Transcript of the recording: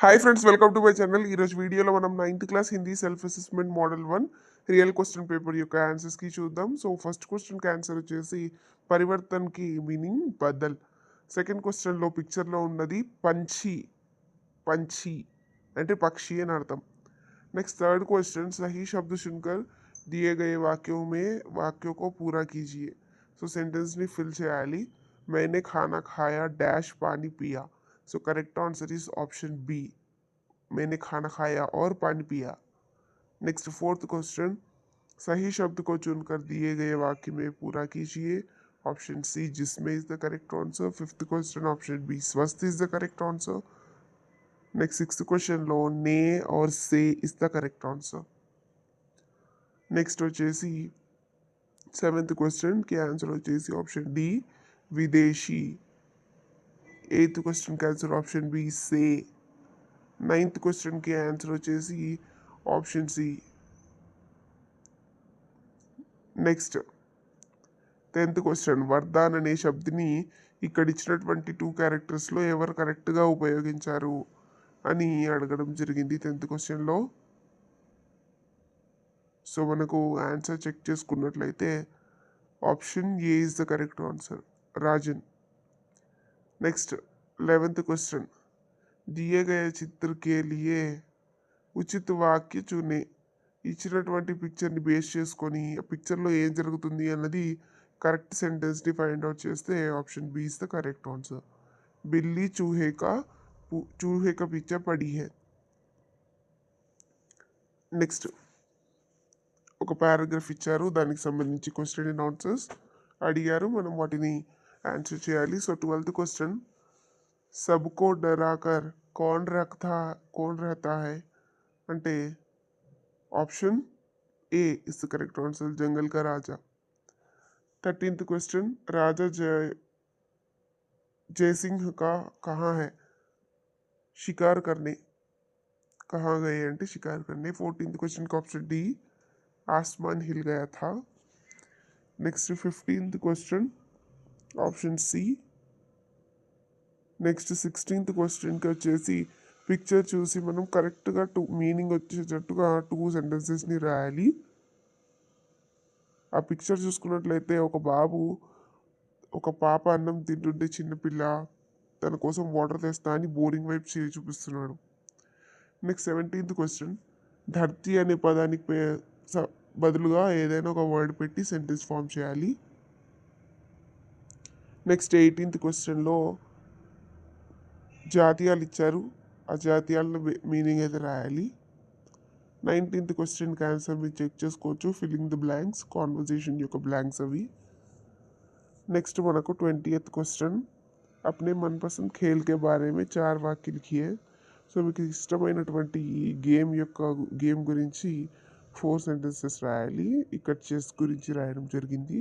Hi friends, welcome to my channel. ఈరోజు వీడియోలో మనం 9th class Hindi self assessment model 1 real question paper యొక్క ఆన్సర్స్కి చూద్దాం. సో ఫస్ట్ క్వశ్చన్కి ఆన్సర్ వచ్చేసి పరివర్తన్కి మీనింగ్ బదల్. సెకండ్ క్వశ్చన్లో పిక్చర్లో ఉన్నది పంచి. పంచి అంటే పక్షి అని అర్థం. नेक्स्ट थर्ड क्वेश्चन सही शब्द सुनकर दिए गए वाक्यों को पूरा कीजिए. सो सेंटेंस ని ఫిల్ చేయాలి. मैंने खाना खाया डैश पानी पिया. So correct answer is option B. मैंने खाना खाया और पानी पिया. नेक्स्ट फोर्थ क्वेश्चन सही शब्द को चुनकर दिए गए वाक्य में पूरा कीजिए. ऑप्शन सी जिसमें is the correct answer. Fifth question option B स्वस्थ is the correct answer. Next sixth question लो ने और से is the correct answer. Next వచ్చేసి సెవెంత్ క్వశ్చన్కి ఆన్సర్ వచ్చేసి ఆప్షన్ డి విదేశీ. ఎయిత్ క్వశ్చన్కి ఆన్సర్ ఆప్షన్ బి సే. నైన్త్ క్వశ్చన్కి ఆన్సర్ వచ్చేసి option C. Next 10th question వర్ధాన్ అనే శబ్దని ఇక్కడ ఇచ్చినటువంటి 2 క్యారెక్టర్స్లో ఎవరు కరెక్ట్గా ఉపయోగించారు అని అడగడం జరిగింది 10th క్వశ్చన్లో. సో మనకు ఆన్సర్ చెక్ చేసుకున్నట్లయితే option A is the correct answer Rajan. Next 11th question दिए गए चित्र के लिए ఉచిత వాక్య చూనే. ఇచ్చినటువంటి పిక్చర్ని బేస్ చేసుకొని ఆ పిక్చర్లో ఏం జరుగుతుంది అన్నది కరెక్ట్ సెంటెన్స్ని ఫైండ్ అవుట్ చేస్తే option B is the correct answer. బిల్లి चूहे का पिक्चर पड़ी है. నెక్స్ట్ ఒక పారాగ్రాఫ్ ఇచ్చారు, దానికి సంబంధించి క్వశ్చన్ అండ్ ఆన్సర్స్ అడిగారు, మనం వాటిని ఆన్సర్ చేయాలి. సో 12th క్వశ్చన్ సబ్కో డరాకర్ కౌన్ रहता है అంటే option A is the correct answer జంగల్ కా రాజా. 13th क्वेश्चन राजा जयसिंह का कहाँ है शिकार करने. कहाँ गए అంటే शिकार करने. 14th क्वेश्चन का ऑप्शन डी आसमान हिल गया था. Next 15th question option C. Next 16th క్వశ్చన్కి వచ్చేసి పిక్చర్ చూసి మనం కరెక్ట్గా మీనింగ్ వచ్చేటట్టుగా 2 సెంటెన్సెస్ని రాయాలి. ఆ పిక్చర్ చూసుకున్నట్లయితే ఒక పాప అన్నం తింటుంటే చిన్నపిల్ల తన కోసం వాటర్ తెస్తా అని బోరింగ్ వైపు చేయి చూపిస్తున్నాడు. నెక్స్ట్ 17th క్వశ్చన్ ధర్తి అనే పదానికి బదులుగా ఏదైనా ఒక వర్డ్ పెట్టి సెంటెన్స్ ఫామ్ చేయాలి. నెక్స్ట్ 18th క్వశ్చన్లో జాతీయాలు ఇచ్చారు, ఆ జాతీయాల మీనింగ్ అయితే రాయాలి. 19th క్వశ్చన్కి ఆన్సర్ మీరు చెక్ చేసుకోవచ్చు. ఫిల్లింగ్ ద బ్లాంక్స్ కాన్వర్జేషన్ యొక్క బ్లాంక్స్ అవి. నెక్స్ట్ మనకు 20th క్వశ్చన్ అప్నే మనపసంద్ ఖేల్ కే బారే మే 4 వాక్య లిఖియే. సో మీకు ఇష్టమైనటువంటి గేమ్ గురించి 4 సెంటెన్సెస్ రాయాలి. ఇక్కడ చెస్ గురించి రాయడం జరిగింది.